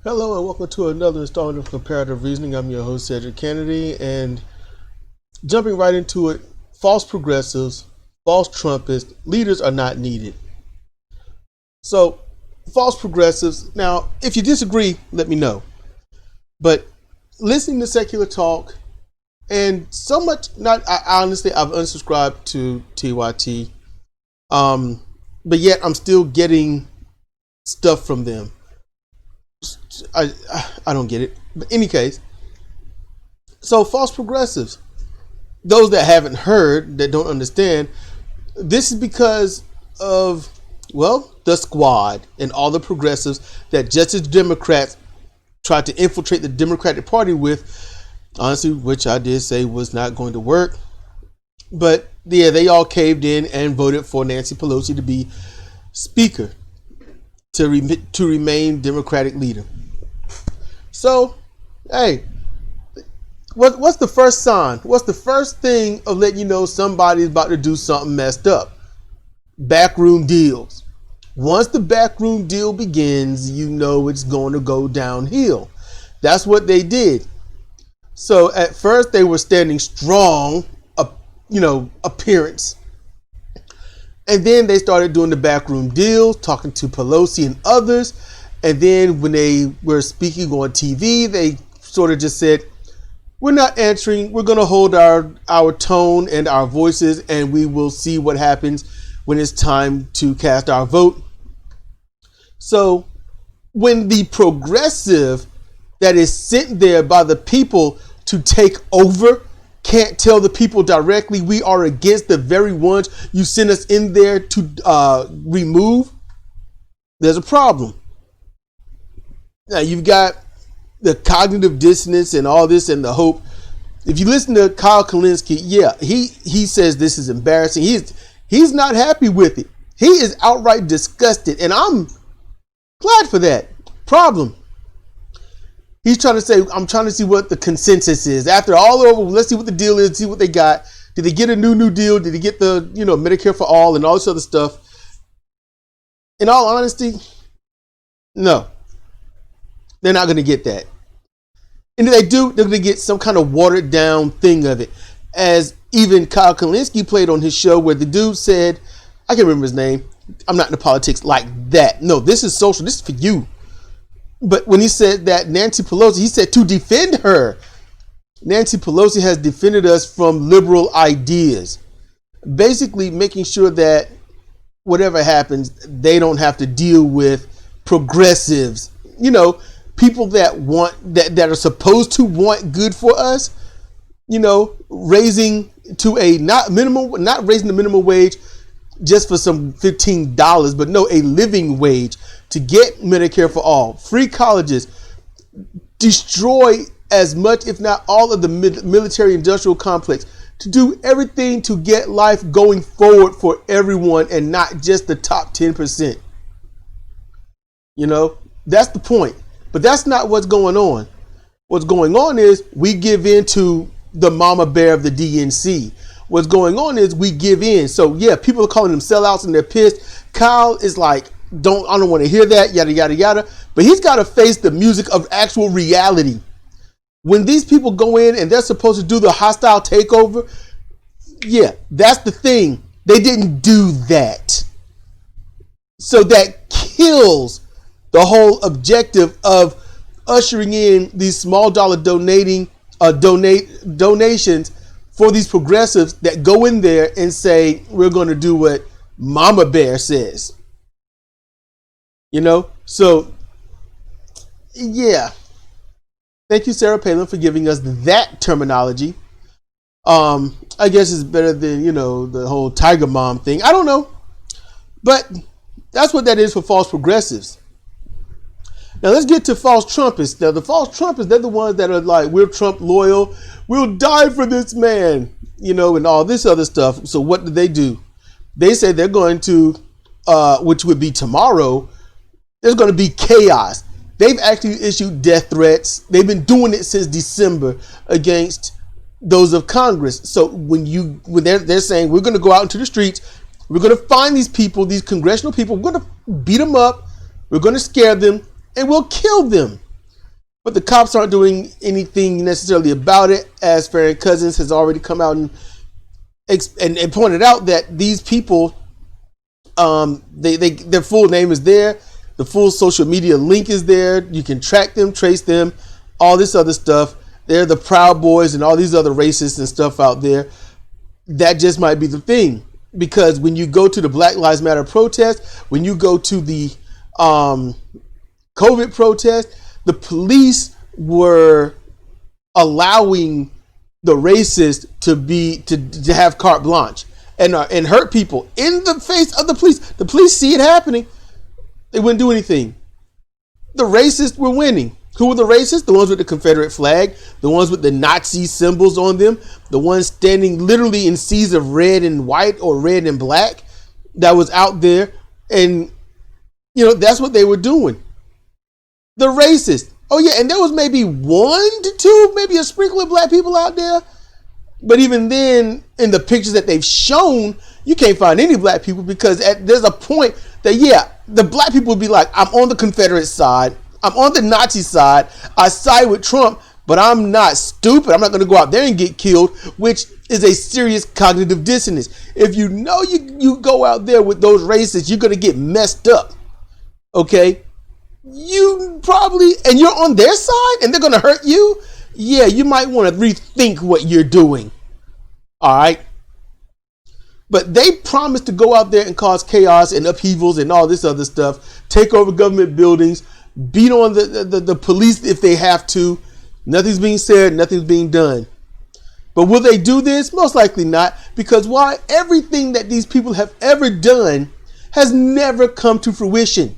Hello and welcome to another installment of Comparative Reasoning. I'm your host, Sidra Kennedy, and jumping right into it, false progressives, false Trumpists, leaders are not needed. So, false progressives, now, if you disagree, let me know. But listening to secular talk, and so much, honestly, I've unsubscribed to TYT, but yet I'm still getting stuff from them. I don't get it. But in any case, so false progressives, those that haven't heard, that don't understand, this is because of, well, the squad and all the progressives that just as Democrats tried to infiltrate the Democratic Party with, honestly, which I did say was not going to work. But yeah, they all caved in and voted for Nancy Pelosi to be Speaker, to remain Democratic leader. So, hey, what's the first sign? What's the first thing of letting you know somebody's about to do something messed up? Backroom deals. Once the backroom deal begins, you know it's going to go downhill. That's what they did. So at first they were standing strong, appearance. And then they started doing the backroom deals, talking to Pelosi and others. And then when they were speaking on TV, they sort of just said, we're not answering. We're going to hold our tone and our voices, and we will see what happens when it's time to cast our vote. So when the progressive that is sent there by the people to take over can't tell the people directly, we are against the very ones you sent us in there to remove, there's a problem. Now you've got the cognitive dissonance and all this and the hope. If you listen to Kyle Kalinske, yeah, he says this is embarrassing. He's not happy with it. He is outright disgusted, and I'm glad for that. Problem. He's trying to say, I'm trying to see what the consensus is. After all over, let's see what the deal is, see what they got. Did they get a new deal? Did they get the, Medicare for all and all this other stuff? In all honesty, no. They're not going to get that. And if they do, they're going to get some kind of watered down thing of it. As even Kyle Kalinske played on his show where the dude said, I can't remember his name. I'm not into politics like that. No, this is social. This is for you. But when he said that Nancy Pelosi, he said to defend her. Nancy Pelosi has defended us from liberal ideas. Basically making sure that whatever happens, they don't have to deal with progressives. People that that are supposed to want good for us, raising to a not raising the minimum wage just for some $15, but no, a living wage to get Medicare for all, free colleges, destroy as much, if not all, of the military industrial complex, to do everything to get life going forward for everyone and not just the top 10%. That's the point. But that's not what's going on. What's going on is we give in to the mama bear of the DNC. What's going on is we give in. So yeah, people are calling them sellouts and they're pissed. Kyle is like, I don't want to hear that, yada, yada, yada. But he's got to face the music of actual reality. When these people go in and they're supposed to do the hostile takeover, yeah, that's the thing. They didn't do that. So that kills the whole objective of ushering in these small dollar donations for these progressives that go in there and say, we're going to do what Mama Bear says. So yeah. Thank you, Sarah Palin, for giving us that terminology. I guess it's better than, the whole Tiger Mom thing. I don't know. But that's what that is for false progressives. Now let's get to false Trumpists. Now the false Trumpists, they're the ones that are like, we're Trump loyal. We'll die for this man, and all this other stuff. So what do? They say they're going to, which would be tomorrow, there's going to be chaos. They've actually issued death threats. They've been doing it since December against those of Congress. So when they're saying we're going to go out into the streets, we're going to find these people, these congressional people, we're going to beat them up, we're going to scare them, and we'll kill them. but the cops aren't doing anything necessarily about it, as Farron Cousins has already come out and pointed out that these people, their full name is there, the full social media link is there, you can track them, trace them, all this other stuff. They're the Proud Boys and all these other racists and stuff out there. That just might be the thing, because when you go to the Black Lives Matter protest, when you go to the COVID protest, the police were allowing the racists to have carte blanche and hurt people in the face of the police. The police see it happening. They wouldn't do anything. The racists were winning. Who were the racists? The ones with the Confederate flag, the ones with the Nazi symbols on them, the ones standing literally in seas of red and white or red and black that was out there. And, that's what they were doing. The racists. Oh, yeah. And there was maybe 1 to 2, maybe a sprinkle of black people out there. But even then, in the pictures that they've shown, you can't find any black people, because there's a point that, the black people would be like, I'm on the Confederate side. I'm on the Nazi side. I side with Trump, but I'm not stupid. I'm not going to go out there and get killed, which is a serious cognitive dissonance. If you know you go out there with those racists, you're going to get messed up. Okay? You probably, and you're on their side and they're going to hurt you. Yeah, you might want to rethink what you're doing. All right? But they promised to go out there and cause chaos and upheavals and all this other stuff, take over government buildings, beat on the police if they have to. Nothing's being said, nothing's being done. But will they do this? Most likely not, because why? Everything that these people have ever done has never come to fruition.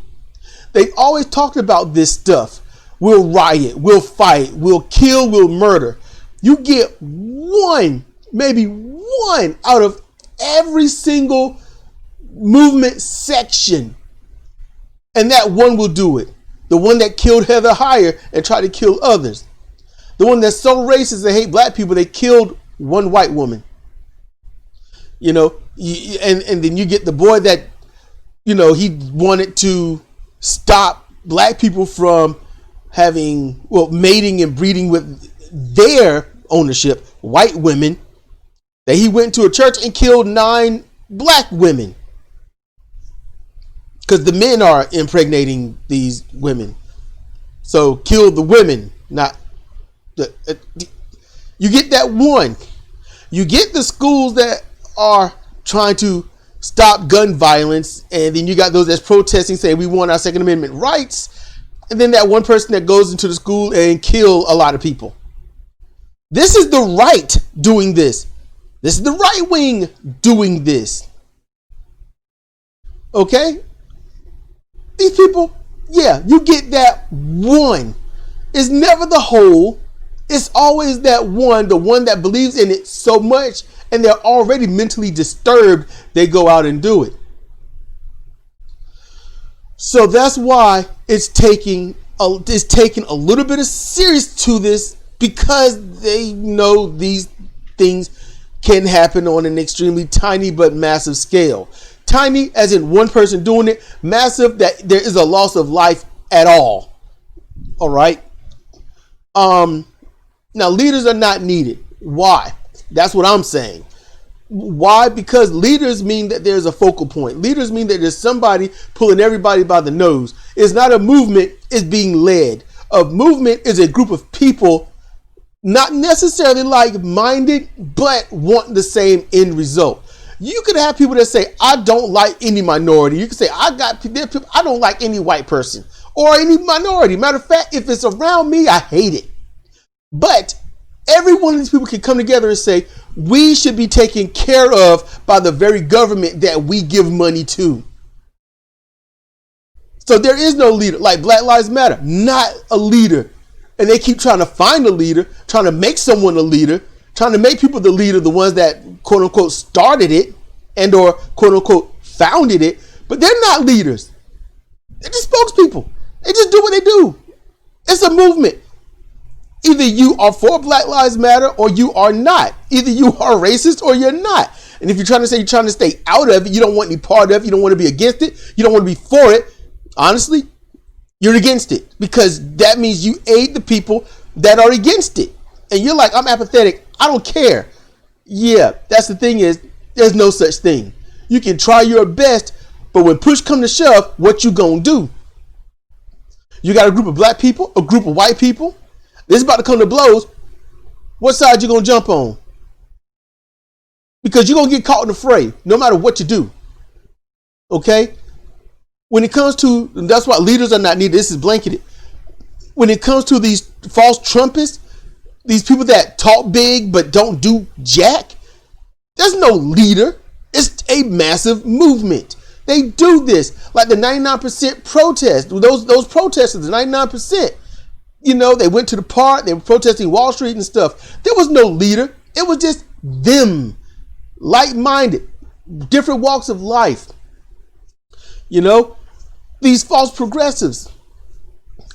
They've always talked about this stuff. We'll riot, we'll fight, we'll kill, we'll murder. You get one, maybe one out of every single movement section, and that one will do it. The one that killed Heather Heyer and tried to kill others. The one that's so racist they hate black people, they killed one white woman. And then you get the boy that, he wanted to stop black people from mating and breeding with their ownership, white women, that he went to a church and killed 9 black women. Because the men are impregnating these women. So kill the women, not you get that one. You get the schools that are trying to stop gun violence, and then you got those that's protesting saying we want our Second Amendment rights, and then that one person that goes into the school and kill a lot of people. This is the right doing this. This is the right wing doing this. Okay? These people, you get that one. It's never the whole. It's always that one, the one that believes in it so much, and they're already mentally disturbed, they go out and do it. So that's why it's taking a little bit of serious to this, because they know these things can happen on an extremely tiny but massive scale. Tiny as in one person doing it, massive that there is a loss of life at all. All right. Now leaders are not needed. Why? That's what I'm saying. Why? Because leaders mean that there's a focal point. Leaders mean that there's somebody pulling everybody by the nose. It's not a movement, it's being led. A movement is a group of people not necessarily like-minded, but want the same end result. You could have people that say, I don't like any minority. You could say, I don't like any white person or any minority. Matter of fact, if it's around me, I hate it. But every one of these people can come together and say, we should be taken care of by the very government that we give money to. So there is no leader. Like Black Lives Matter, not a leader. And they keep trying to find a leader, trying to make someone a leader, trying to make people the leader, the ones that quote unquote started it and or quote unquote founded it. But they're not leaders. They're just spokespeople. They just do what they do. It's a movement. Either you are for Black Lives Matter or you are not. Either you are racist or you're not. And if you're trying to say you're trying to stay out of it, you don't want any part of it, you don't want to be against it, you don't want to be for it, honestly, You're against it because that means you aid the people that are against it. And you're like, I'm apathetic. I don't care. Yeah, that's the thing is, there's no such thing. You can try your best, but when push come to shove, what you gonna do? You got a group of black people, a group of white people. This is about to come to blows. What side you gonna jump on? Because you're gonna get caught in the fray, no matter what you do. Okay? When it comes to, that's why leaders are not needed. This is blanketed. When it comes to these false Trumpists, these people that talk big but don't do jack, there's no leader. It's a massive movement. They do this like the 99% protest. Those protesters, the 99%. You know, they went to the park. They were protesting Wall Street and stuff. There was no leader. It was just them, like-minded, different walks of life. You know, these false progressives.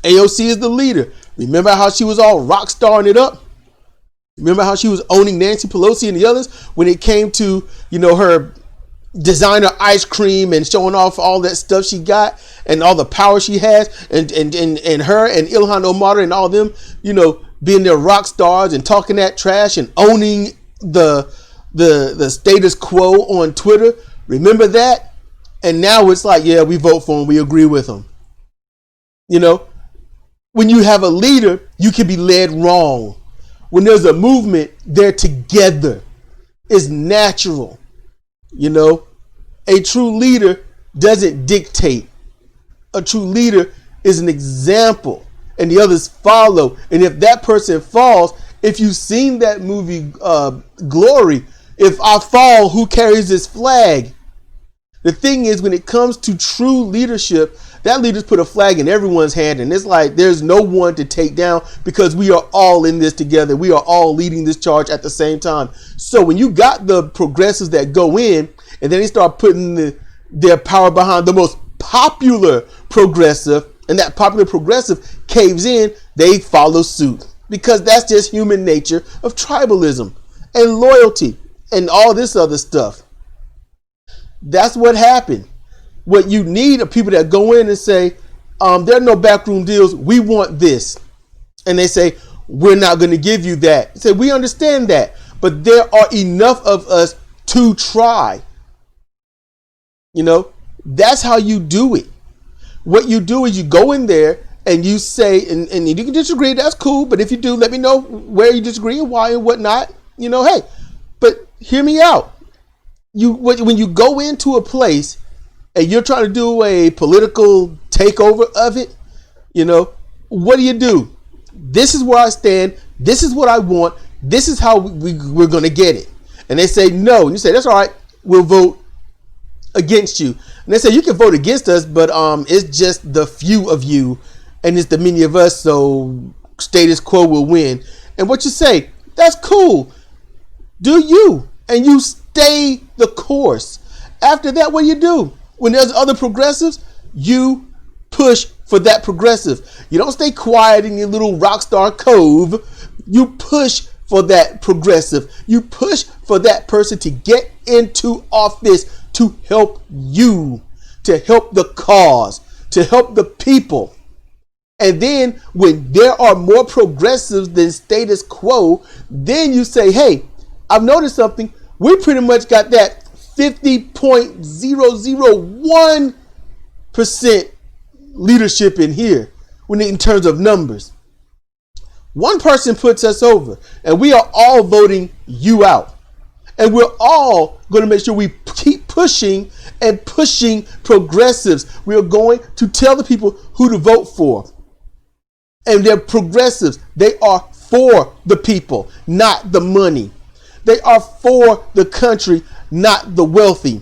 AOC is the leader. Remember how she was all rock starring it up? Remember how she was owning Nancy Pelosi and the others when it came to, you know, her designer ice cream and showing off all that stuff she got and all the power she has, and her and Ilhan Omar and all them, you know, being their rock stars and talking that trash and owning the status quo on Twitter. Remember that? And now it's like, yeah, we vote for him. We agree with him. You know, when you have a leader, you can be led wrong. When there's a movement, they're together. It's natural. You know, a true leader doesn't dictate. A true leader is an example and the others follow. And if that person falls, if you've seen that movie, Glory, if I fall, who carries this flag? The thing is, when it comes to true leadership, that leader's put a flag in everyone's hand, and it's like there's no one to take down because we are all in this together. We are all leading this charge at the same time. So when you got the progressives that go in and then they start putting their power behind the most popular progressive, and that popular progressive caves in, they follow suit because that's just human nature of tribalism and loyalty and all this other stuff. That's what happened. What you need are people that go in and say, there are no backroom deals. We want this. And they say, we're not going to give you that. Say, we understand that, but there are enough of us to try. You know, that's how you do it. What you do is you go in there and you say, and you can disagree, that's cool. But if you do, let me know where you disagree and why and whatnot. You know, hey, but hear me out. When you go into a place and you're trying to do a political takeover of it, you know, what do? This is where I stand. This is what I want. This is how we're going to get it. And they say no. And you say, that's all right. We'll vote against you. And they say, you can vote against us, but it's just the few of you and it's the many of us. So status quo will win. And what you say, that's cool. Do you? And you stay the course. After that, what do? When there's other progressives, you push for that progressive. You don't stay quiet in your little rock star cove. You push for that progressive. You push for that person to get into office to help you, to help the cause, to help the people. And then when there are more progressives than status quo, then you say, hey, I've noticed something. We pretty much got that 50.001% leadership in here in terms of numbers. One person puts us over and we are all voting you out. And we're all going to make sure we keep pushing and pushing progressives. We are going to tell the people who to vote for. And they're progressives. They are for the people, not the money. They are for the country, not the wealthy.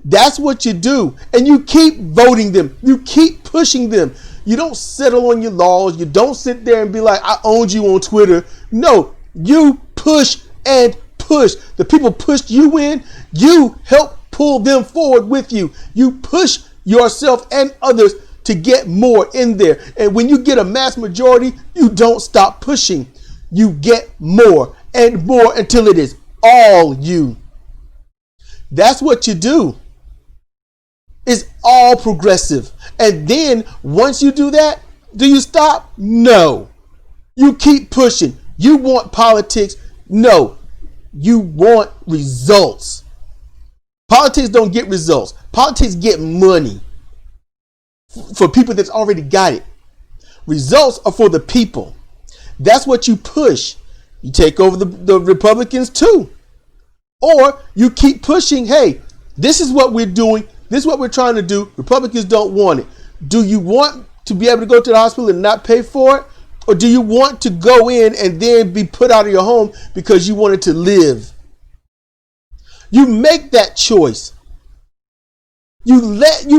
That's what you do. And you keep voting them. You keep pushing them. You don't settle on your laws. You don't sit there and be like, I owned you on Twitter. No, you push and push. The people pushed you in. You help pull them forward with you. You push yourself and others to get more in there. And when you get a mass majority, you don't stop pushing. You get more and more until it is all you. That's what you do. It's all progressive. And then once you do that, do you stop? No. You keep pushing. You want politics? No. You want results. Politics don't get results. Politics get money for people that's already got it. Results are for the people. That's what you push. You take over the Republicans too. Or you keep pushing, hey, this is what we're doing. This is what we're trying to do. Republicans don't want it. Do you want to be able to go to the hospital and not pay for it? Or do you want to go in and then be put out of your home because you wanted to live? You make that choice. You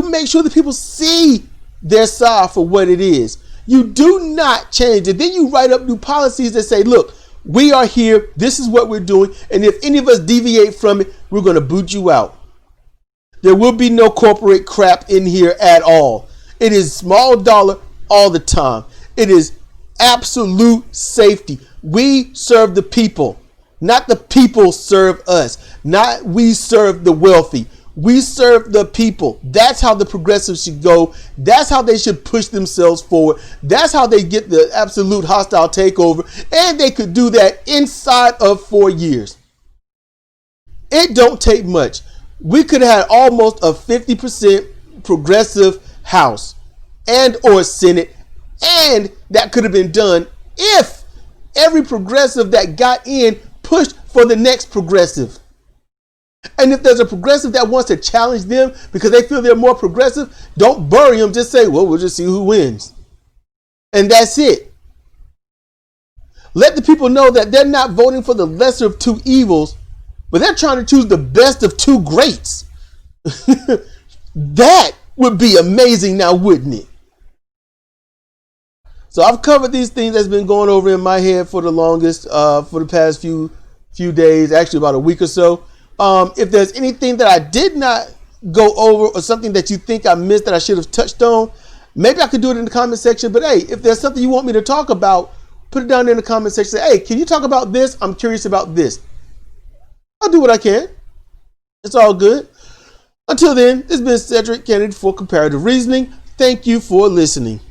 make sure that people see their side for what it is. You do not change it. Then you write up new policies that say, look, we are here. This is what we're doing. And if any of us deviate from it, we're going to boot you out. There will be no corporate crap in here at all. It is small dollar all the time. It is absolute safety. We serve the people, not the people serve us. Not we serve the wealthy. We serve the people. That's how the progressives should go. That's how they should push themselves forward. That's how they get the absolute hostile takeover. And they could do that inside of 4 years. It don't take much. We could have had almost a 50% progressive House and or Senate. And that could have been done if every progressive that got in pushed for the next progressive. And if there's a progressive that wants to challenge them because they feel they're more progressive, don't bury them. Just say, well, we'll just see who wins. And that's it. Let the people know that they're not voting for the lesser of two evils, but they're trying to choose the best of two greats. That would be amazing now, wouldn't it? So I've covered these things that's been going over in my head for the longest, for the past few days, actually about a week or so. If there's anything that I did not go over or something that you think I missed that I should have touched on, maybe I could do it in the comment section. But hey, if there's something you want me to talk about, put it down there in the comment section. Say, hey, can you talk about this? I'm curious about this. I'll do what I can. It's all good. Until then, this has been Cedric Kennedy for Comparative Reasoning. Thank you for listening.